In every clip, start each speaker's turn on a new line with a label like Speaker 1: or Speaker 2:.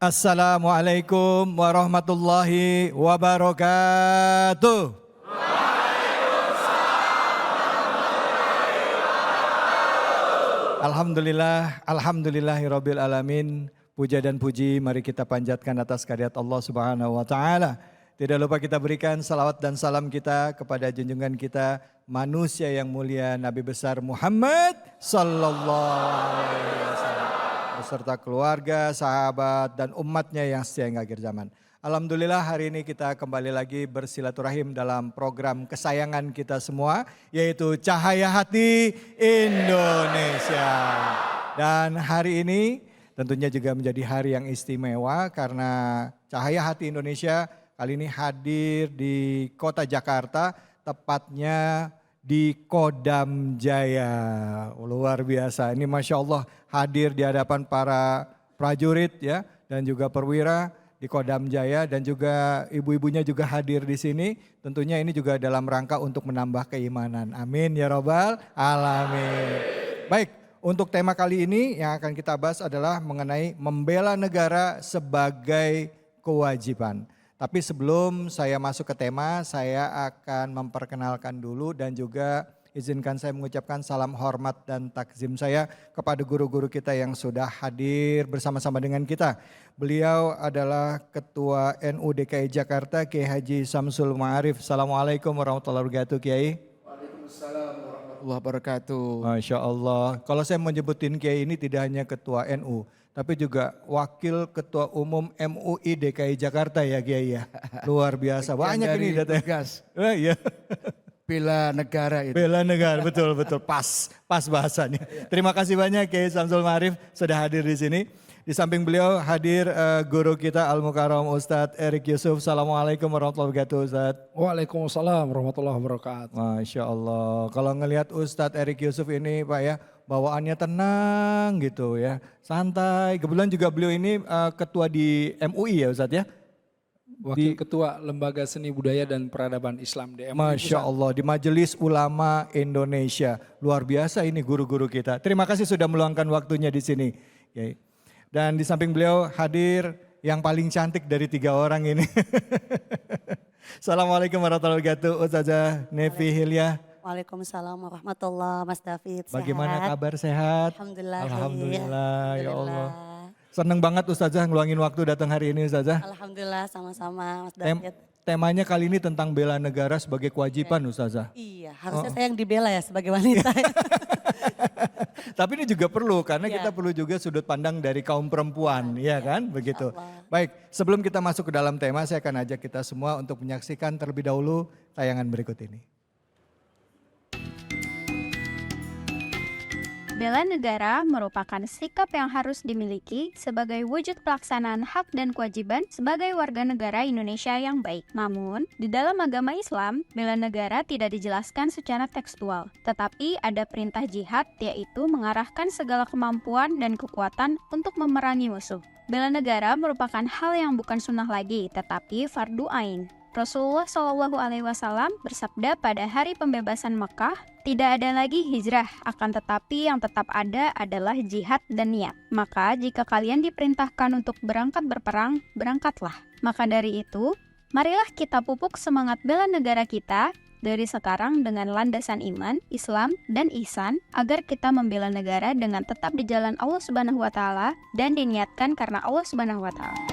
Speaker 1: Assalamualaikum warahmatullahi wabarakatuh. Alhamdulillah, alhamdulillahirabbil alamin. Puja dan puji mari kita panjatkan atas kehadirat Allah Subhanahu wa taala. Tidak lupa kita berikan salawat dan salam kita kepada junjungan kita manusia yang mulia Nabi besar Muhammad sallallahu alaihi wasallam beserta keluarga, sahabat dan umatnya yang setia hingga akhir zaman. Alhamdulillah hari ini kita kembali lagi bersilaturahim dalam program kesayangan kita semua yaitu Cahaya Hati Indonesia. Dan hari ini tentunya juga menjadi hari yang istimewa karena Cahaya Hati Indonesia kali ini hadir di kota Jakarta, tepatnya di Kodam Jaya. Luar biasa, ini Masya Allah hadir di hadapan para prajurit ya dan juga perwira di Kodam Jaya dan juga ibu-ibunya juga hadir di sini. Tentunya ini juga dalam rangka untuk menambah keimanan. Amin ya robbal alamin. Baik, untuk tema kali ini yang akan kita bahas adalah mengenai membela negara sebagai kewajiban. Tapi sebelum saya masuk ke tema, saya akan memperkenalkan dulu dan juga izinkan saya mengucapkan salam hormat dan takzim saya kepada guru-guru kita yang sudah hadir bersama-sama dengan kita. Beliau adalah Ketua NU DKI Jakarta, Kiai Haji Samsul Ma'arif. Assalamualaikum warahmatullahi wabarakatuh, Kiai.
Speaker 2: Waalaikumsalam warahmatullahi wabarakatuh.
Speaker 1: Masya Allah, kalau saya menyebutin Kiai ini tidak hanya Ketua NU, tapi juga Wakil Ketua Umum MUI DKI Jakarta ya Kiai ya. Luar biasa, banyak ini datanya. Iya.
Speaker 2: Bela negara itu.
Speaker 1: Bela negara, betul pas bahasanya. Terima kasih banyak Kiai Samsul Ma'arif sudah hadir di sini. Di samping beliau hadir guru kita Al-Mukarram Ustadz Erik Yusuf. Assalamualaikum warahmatullahi wabarakatuh Ustadz.
Speaker 3: Waalaikumsalam warahmatullahi wabarakatuh.
Speaker 1: Masya Allah, kalau ngelihat Ustadz Erik Yusuf ini Pak ya, bawaannya tenang gitu ya, santai. Kebetulan juga beliau ini ketua di MUI ya Ustadz ya.
Speaker 3: Wakil Ketua Lembaga Seni Budaya dan Peradaban Islam di MUI.
Speaker 1: Masya Allah, di Majelis Ulama Indonesia. Luar biasa ini guru-guru kita. Terima kasih sudah meluangkan waktunya di sini. Dan di samping beliau hadir yang paling cantik dari 3 orang ini. Assalamualaikum warahmatullahi wabarakatuh, Ustazah Nevi Hilya.
Speaker 4: Waalaikumsalam warahmatullahi wabarakatuh, Mas David.
Speaker 1: Bagaimana
Speaker 4: sehat?
Speaker 1: kabar, sehat?
Speaker 4: Alhamdulillah.
Speaker 1: Alhamdulillah, ya Allah.
Speaker 4: Alhamdulillah.
Speaker 1: Seneng banget Ustazah ngeluangin waktu datang hari ini Ustazah.
Speaker 4: Alhamdulillah sama-sama Mas David.
Speaker 1: Temanya kali ini tentang bela negara sebagai kewajiban Ustazah.
Speaker 4: Iya, harusnya saya yang dibela ya sebagai wanita.
Speaker 1: Tapi ini juga perlu karena kita perlu juga sudut pandang dari kaum perempuan, ya kan? Begitu. Baik, sebelum kita masuk ke dalam tema, saya akan ajak kita semua untuk menyaksikan terlebih dahulu tayangan berikut ini.
Speaker 5: Bela negara merupakan sikap yang harus dimiliki sebagai wujud pelaksanaan hak dan kewajiban sebagai warga negara Indonesia yang baik. Namun, di dalam agama Islam, bela negara tidak dijelaskan secara tekstual, tetapi ada perintah jihad yaitu mengarahkan segala kemampuan dan kekuatan untuk memerangi musuh. Bela negara merupakan hal yang bukan sunnah lagi, tetapi fardu ain. Rasulullah Shallallahu Alaihi Wasallam bersabda pada hari pembebasan Mekah, tidak ada lagi hijrah, akan tetapi yang tetap ada adalah jihad dan niat. Maka jika kalian diperintahkan untuk berangkat berperang, berangkatlah. Maka dari itu, marilah kita pupuk semangat bela negara kita dari sekarang dengan landasan iman, Islam, dan ihsan agar kita membela negara dengan tetap di jalan Allah Subhanahu Wa Taala dan diniatkan karena Allah Subhanahu Wa Taala.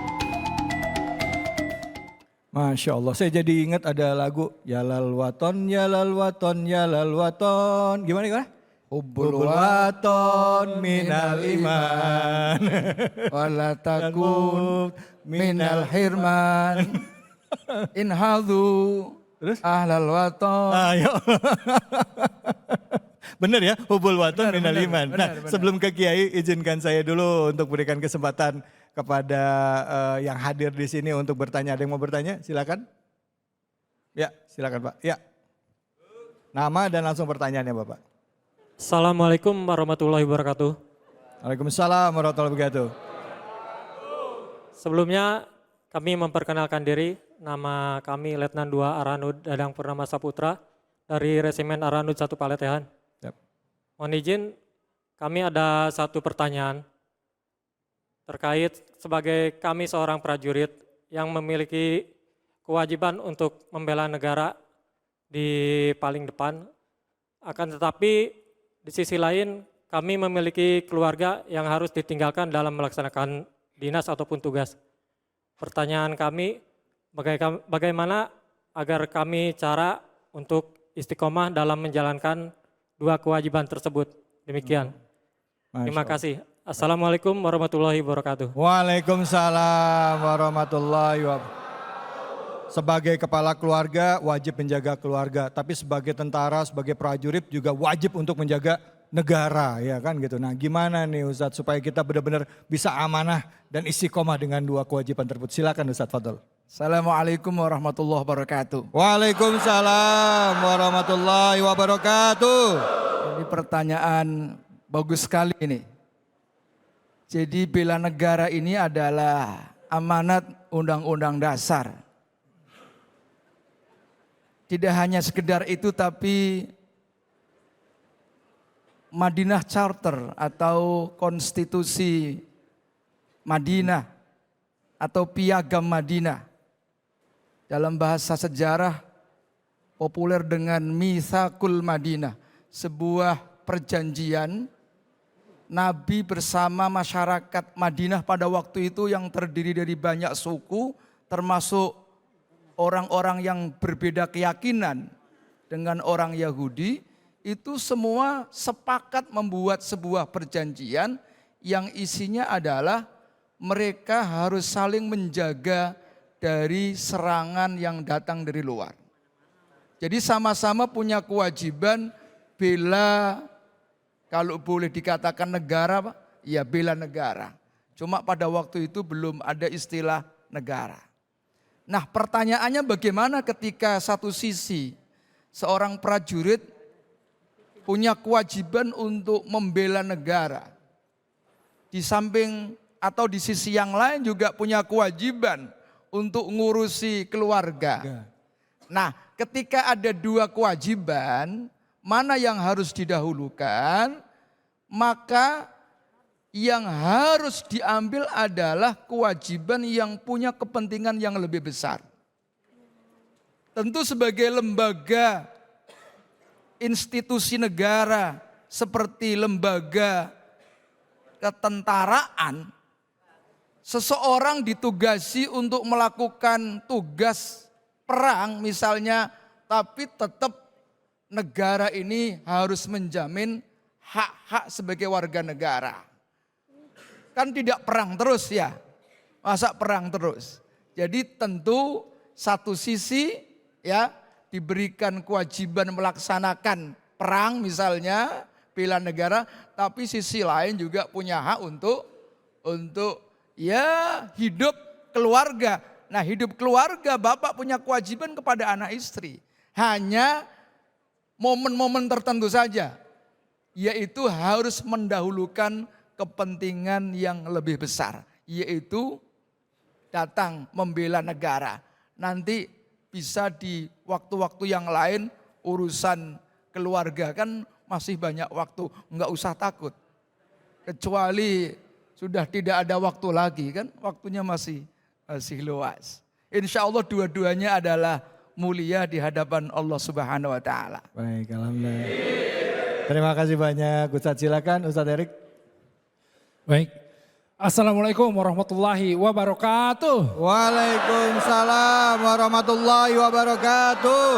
Speaker 1: Masya Allah, saya jadi ingat ada lagu Yalal Waton, Yalal Waton, Yalal Waton. Gimana? Hubbul waton minal iman.
Speaker 2: Wala takun minal hirman. Inhadhu ahlal waton.
Speaker 1: Ayo. Benar ya, hubbul waton minal iman. Nah, sebelum ke Kiai, izinkan saya dulu untuk berikan kesempatan kepada yang hadir di sini untuk bertanya. Ada yang mau bertanya? Silakan. Ya, silakan Pak. Ya. Nama dan langsung pertanyaannya Bapak.
Speaker 6: Assalamualaikum warahmatullahi wabarakatuh.
Speaker 1: Waalaikumsalam warahmatullahi wabarakatuh.
Speaker 6: Sebelumnya kami memperkenalkan diri. Nama kami Letnan 2 Arhanud Dadang Purnama Saputra dari Resimen Arhanud 1 Paletehan. Mohon izin, kami ada satu pertanyaan. terkait sebagai kami seorang prajurit yang memiliki kewajiban untuk membela negara di paling depan. Akan tetapi di sisi lain kami memiliki keluarga yang harus ditinggalkan dalam melaksanakan dinas ataupun tugas. Pertanyaan kami, bagaimana agar kami cara untuk istiqomah dalam menjalankan dua kewajiban tersebut. Demikian. Terima kasih. Assalamualaikum warahmatullahi wabarakatuh.
Speaker 1: Waalaikumsalam warahmatullahi wabarakatuh. Sebagai kepala keluarga wajib menjaga keluarga, tapi sebagai tentara, sebagai prajurit juga wajib untuk menjaga negara, ya kan gitu. Nah, gimana nih Ustadz supaya kita benar-benar bisa amanah dan istiqomah dengan dua kewajiban tersebut? Silakan Ustadz Fadl.
Speaker 2: Assalamualaikum warahmatullahi wabarakatuh.
Speaker 1: Waalaikumsalam warahmatullahi wabarakatuh.
Speaker 2: Ini pertanyaan bagus sekali ini. Jadi bela negara ini adalah amanat Undang-Undang Dasar. Tidak hanya sekedar itu, tapi Madinah Charter atau Konstitusi Madinah atau Piagam Madinah dalam bahasa sejarah populer dengan Mitsaqul Madinah, sebuah perjanjian Nabi bersama masyarakat Madinah pada waktu itu yang terdiri dari banyak suku, termasuk orang-orang yang berbeda keyakinan dengan orang Yahudi, itu semua sepakat membuat sebuah perjanjian yang isinya adalah mereka harus saling menjaga dari serangan yang datang dari luar. Jadi sama-sama punya kewajiban bela, kalau boleh dikatakan negara, ya bela negara. Cuma pada waktu itu belum ada istilah negara. Nah, pertanyaannya bagaimana ketika satu sisi seorang prajurit punya kewajiban untuk membela negara. Di samping atau di sisi yang lain juga punya kewajiban untuk ngurusi keluarga. Nah, ketika ada dua kewajiban, mana yang harus didahulukan, maka yang harus diambil adalah kewajiban yang punya kepentingan yang lebih besar. Tentu sebagai lembaga institusi negara seperti lembaga ketentaraan, seseorang ditugasi untuk melakukan tugas perang misalnya, tapi tetap negara ini harus menjamin hak-hak sebagai warga negara. Kan tidak perang terus ya, masa perang terus. Jadi tentu satu sisi ya diberikan kewajiban melaksanakan perang misalnya, bela negara, tapi sisi lain juga punya hak untuk ya hidup keluarga. Nah, hidup keluarga, bapak punya kewajiban kepada anak istri. Hanya momen-momen tertentu saja, yaitu harus mendahulukan kepentingan yang lebih besar, yaitu datang membela negara. Nanti bisa di waktu-waktu yang lain urusan keluarga kan masih banyak waktu, enggak usah takut. Kecuali sudah tidak ada waktu lagi kan, waktunya masih luas. Insya Allah dua-duanya adalah mulia di hadapan Allah Subhanahu wa Ta'ala.
Speaker 1: Baik, alhamdulillah. Terima kasih banyak Ustadz, silakan Ustadz Erik.
Speaker 3: Baik. Assalamualaikum warahmatullahi wabarakatuh.
Speaker 1: Waalaikumsalam warahmatullahi wabarakatuh.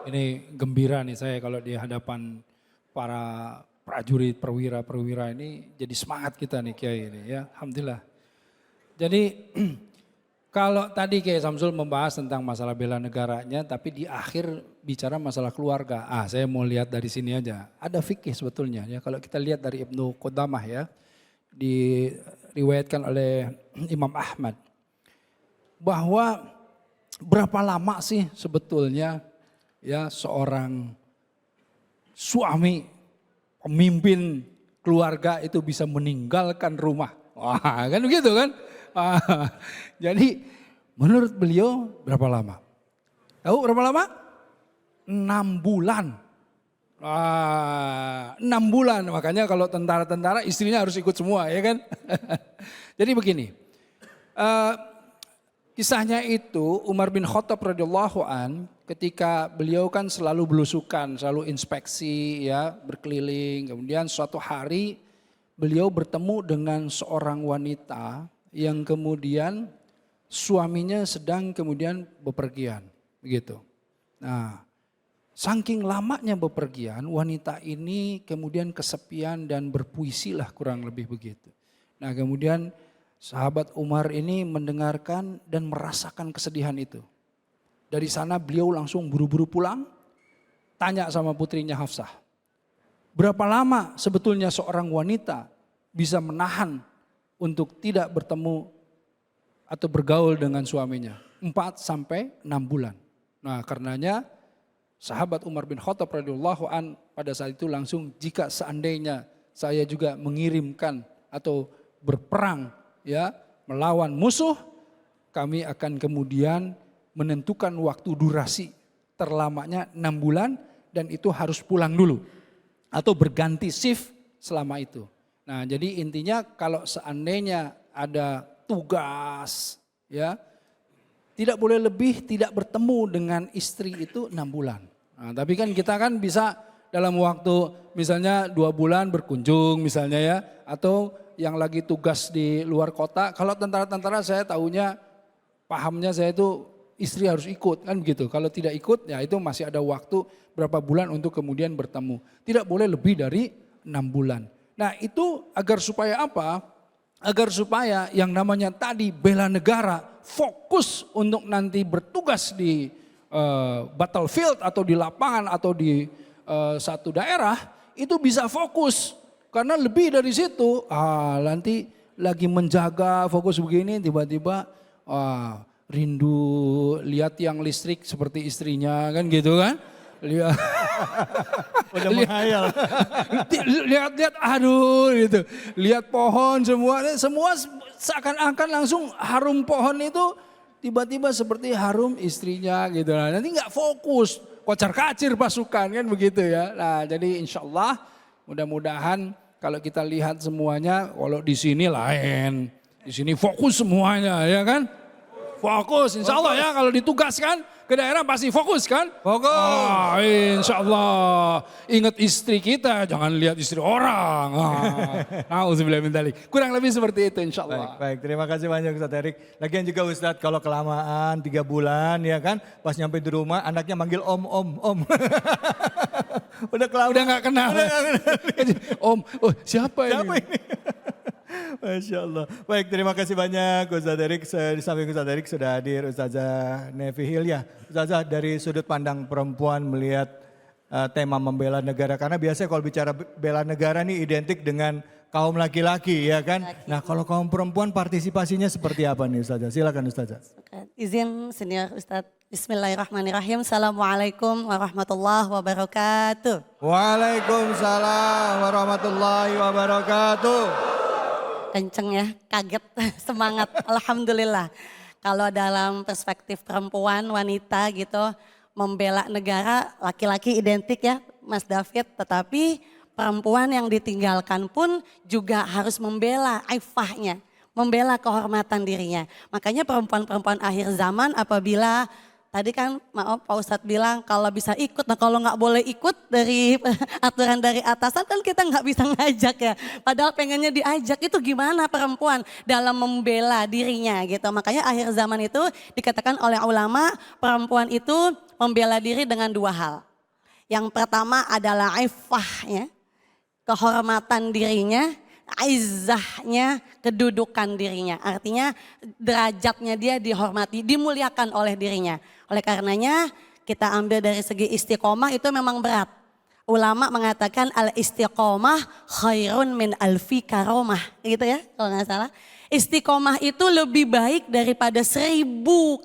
Speaker 3: Ini gembira nih saya kalau di hadapan para prajurit, perwira-perwira ini jadi semangat kita nih Kiai ini ya. Alhamdulillah. Jadi kalau tadi Kiai Samsul membahas tentang masalah bela negaranya, tapi di akhir bicara masalah keluarga. Saya mau lihat dari sini aja. Ada fikih sebetulnya ya. Kalau kita lihat dari Ibnu Qudamah ya, diriwayatkan oleh Imam Ahmad, bahwa berapa lama sih sebetulnya ya seorang suami, pemimpin keluarga itu bisa meninggalkan rumah. Wah kan begitu kan. Jadi menurut beliau berapa lama? Tahu berapa lama? 6 bulan. 6 bulan, makanya kalau tentara-tentara istrinya harus ikut semua ya kan. Jadi begini, kisahnya itu Umar bin Khattab radhiyallahu an ketika beliau kan selalu belusukan, selalu inspeksi ya, berkeliling. Kemudian suatu hari beliau bertemu dengan seorang wanita yang kemudian suaminya sedang kemudian bepergian, begitu. Nah, saking lamanya bepergian, wanita ini kemudian kesepian dan berpuisilah kurang lebih begitu. Nah, kemudian sahabat Umar ini mendengarkan dan merasakan kesedihan itu. Dari sana beliau langsung buru-buru pulang, tanya sama putrinya Hafsah. Berapa lama sebetulnya seorang wanita bisa menahan untuk tidak bertemu atau bergaul dengan suaminya? 4 sampai 6 bulan. Nah, karenanya sahabat Umar bin Khattab radhiyallahu an pada saat itu langsung, jika seandainya saya juga mengirimkan atau berperang ya melawan musuh, kami akan kemudian menentukan waktu durasi terlamanya 6 bulan dan itu harus pulang dulu atau berganti shift selama itu. Nah, jadi intinya kalau seandainya ada tugas ya tidak boleh lebih tidak bertemu dengan istri itu 6 bulan. Nah, tapi kan kita kan bisa dalam waktu misalnya 2 bulan berkunjung misalnya ya, atau yang lagi tugas di luar kota. Kalau tentara-tentara saya tahunya pahamnya saya itu istri harus ikut kan begitu. Kalau tidak ikut ya itu masih ada waktu berapa bulan untuk kemudian bertemu. Tidak boleh lebih dari 6 bulan. Nah, itu agar supaya apa? Agar supaya yang namanya tadi bela negara fokus untuk nanti bertugas di battlefield atau di lapangan atau di satu daerah itu bisa fokus. Karena lebih dari situ nanti lagi menjaga fokus begini tiba-tiba rindu lihat tiang listrik seperti istrinya kan gitu kan. Lihat
Speaker 1: Udah menghayal.
Speaker 3: lihat aduh gitu. Lihat pohon semua seakan-akan langsung harum pohon itu tiba-tiba seperti harum istrinya gitu. Nah, nanti nggak fokus, kocar-kacir pasukan kan begitu ya. Nah, jadi insya Allah mudah-mudahan kalau kita lihat semuanya, kalau di sini lain, di sini fokus semuanya ya kan. Fokus, insya Allah ya kalau ditugaskan ke daerah pasti fokus kan? Fokus. Insya Allah. Ingat istri kita, jangan lihat istri orang. Nauzubillah min dzalik. Kurang lebih seperti itu insya Allah.
Speaker 1: Baik, terima kasih banyak Ustadz Erik. Lagian juga Ustadz kalau kelamaan 3 bulan ya kan, pas nyampe di rumah anaknya manggil om. Udah kelamaan.
Speaker 3: Udah gak kenal. Om, siapa ini?
Speaker 1: Masya Allah. Baik, terima kasih banyak Ustadz Erik. Di samping Ustadz Erik sudah hadir Ustazah Nevi Hilyah. Ustazah, dari sudut pandang perempuan melihat tema membela negara. Karena biasanya kalau bicara bela negara nih identik dengan kaum laki-laki ya kan. Nah, kalau kaum perempuan partisipasinya seperti apa nih Ustazah? Silakan Ustazah.
Speaker 4: Izin senior Ustadz. Bismillahirrahmanirrahim. Assalamualaikum warahmatullahi wabarakatuh.
Speaker 1: Waalaikumsalam warahmatullahi wabarakatuh.
Speaker 4: Kenceng ya, kaget, semangat, alhamdulillah. Kalau dalam perspektif perempuan, wanita gitu, membela negara, laki-laki identik ya Mas David, tetapi perempuan yang ditinggalkan pun juga harus membela aifahnya, membela kehormatan dirinya. Makanya perempuan-perempuan akhir zaman apabila tadi kan maaf Pak Ustadz bilang kalau bisa ikut, nah kalau nggak boleh ikut dari aturan dari atasan kan kita nggak bisa ngajak ya. Padahal pengennya diajak, itu gimana perempuan dalam membela dirinya gitu. Makanya akhir zaman itu dikatakan oleh ulama perempuan itu membela diri dengan 2 hal. Yang pertama adalah iffahnya, kehormatan dirinya, izzahnya, kedudukan dirinya. Artinya derajatnya dia dihormati, dimuliakan oleh dirinya. Oleh karenanya kita ambil dari segi istiqomah itu memang berat. Ulama mengatakan al istiqomah khairun min alfi karomah. Gitu ya kalau nggak salah. Istiqomah itu lebih baik daripada 1000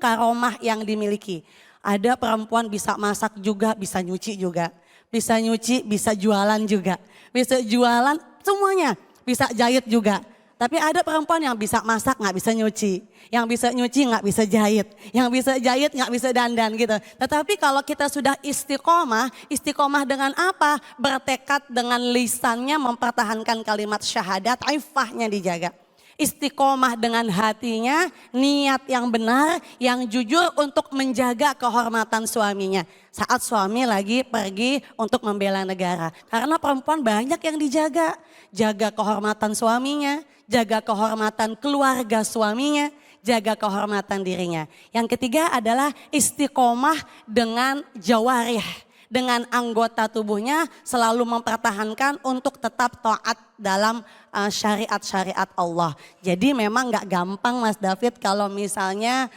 Speaker 4: karomah yang dimiliki. Ada perempuan bisa masak juga, bisa nyuci juga. Bisa nyuci, bisa jualan juga. Bisa jualan semuanya. Bisa jahit juga. Tapi ada perempuan yang bisa masak nggak bisa nyuci. Yang bisa nyuci nggak bisa jahit. Yang bisa jahit nggak bisa dandan gitu. Tetapi kalau kita sudah istiqomah, istiqomah dengan apa? Bertekad dengan lisannya mempertahankan kalimat syahadat, iffahnya dijaga. istiqomah dengan hatinya, niat yang benar, yang jujur untuk menjaga kehormatan suaminya. Saat suami lagi pergi untuk membela negara. Karena perempuan banyak yang dijaga. Jaga kehormatan suaminya, jaga kehormatan keluarga suaminya, jaga kehormatan dirinya. Yang ketiga adalah istiqomah dengan jawarih. Dengan anggota tubuhnya selalu mempertahankan untuk tetap taat dalam syariat-syariat Allah. Jadi memang gak gampang Mas David kalau misalnya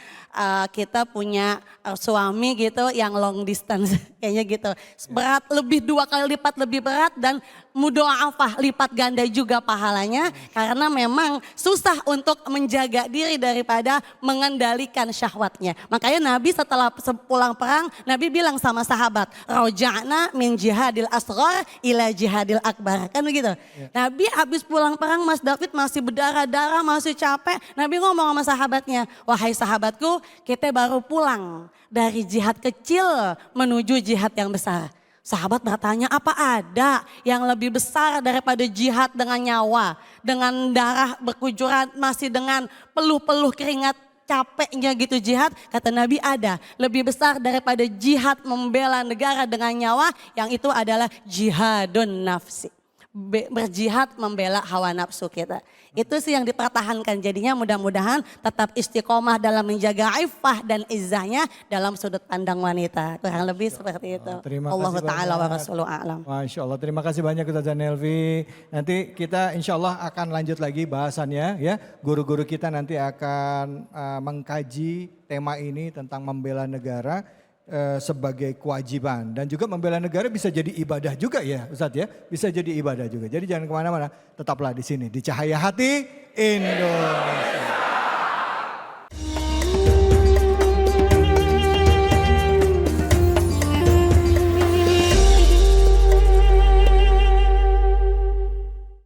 Speaker 4: kita punya suami gitu yang long distance kayaknya gitu. Berat lebih 2 kali lipat lebih berat dan mudho'afah lipat ganda juga pahalanya. Karena memang susah untuk menjaga diri daripada mengendalikan syahwatnya. Makanya Nabi setelah pulang perang Nabi bilang sama sahabat, roja'na min jihadil asghar ila jihadil akbar. Kan begitu. Nabi habis pulang perang Mas David masih berdarah-darah, masih capek. Nabi ngomong sama sahabatnya, wahai sahabatku kita baru pulang dari jihad kecil menuju jihad yang besar. Sahabat bertanya, apa ada yang lebih besar daripada jihad dengan nyawa, dengan darah berkucuran, masih dengan peluh-peluh keringat capeknya gitu jihad? Kata Nabi ada, lebih besar daripada jihad membela negara dengan nyawa, yang itu adalah jihadun nafsi. Berjihad membela hawa nafsu kita. Itu sih yang dipertahankan. Jadinya mudah-mudahan tetap istiqomah dalam menjaga iffah dan izzahnya dalam sudut pandang wanita. Kurang lebih seperti itu. Allah Ta'ala wa Rasuluh a'lam.
Speaker 1: Masya Allah, terima kasih banyak Ustazah Nelvi. Nanti kita insya Allah akan lanjut lagi bahasannya ya. Guru-guru kita nanti akan mengkaji tema ini tentang membela negara sebagai kewajiban. Dan juga membela negara bisa jadi ibadah juga ya Ustadz ya. Bisa jadi ibadah juga. Jadi jangan kemana-mana, tetaplah di sini. Di Cahaya Hati Indonesia.